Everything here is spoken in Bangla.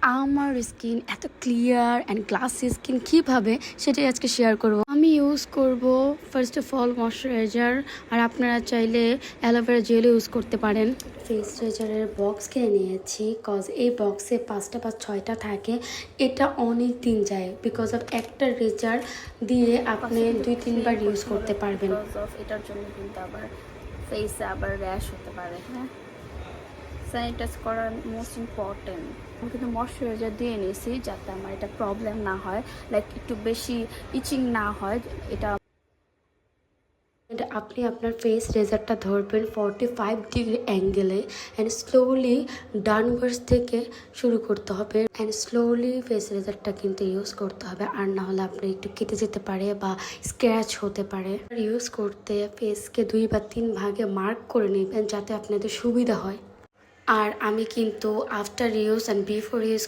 আমার স্কিন এত ক্লিয়ার অ্যান্ড গ্লাসি স্কিন কিভাবে সেটাই আজকে শেয়ার করব। আমি ইউজ করব ফার্স্ট অফ অল ময়শ্চারাইজার, আর আপনারা চাইলে অ্যালোভেরা জেল ইউজ করতে পারেন। ফেস রেজারের বক্স কিনে নিয়েছি, কজ এই বক্সে 5টা বা 6টা থাকে। এটা অনেক দিন যায় বিকজ অফ একটা রেজার দিয়ে আপনি 2-3 বার ইউজ করতে পারবেন। এটার জন্য কিন্তু আবার ফেসে আবার র্যাশ হতে পারে। হ্যাঁ, স্যানিটাইজ করা মোস্ট ইম্পর্টেন্ট। আমি কিন্তু ময়শ্চারাইজার দিয়ে নিয়েছি যাতে আমার এটা প্রবলেম না হয়, লাইক একটু বেশি ইচিং না হয়। এটা আপনি আপনার ফেস রেজারটা ধরবেন 45 ডিগ্রি অ্যাঙ্গেলে অ্যান্ড স্লোলি ডাউনভার্স থেকে শুরু করতে হবে অ্যান্ড স্লোলি ফেস রেজারটা কিন্তু ইউজ করতে হবে, আর না হলে আপনি একটু কেটে যেতে পারে বা স্ক্র্যাচ হতে পারে। ইউজ করতে ফেসকে 2 বা 3 ভাগে মার্ক করে নেবেন যাতে আপনাদের সুবিধা হয়। আর আমি কিন্তু after use and before use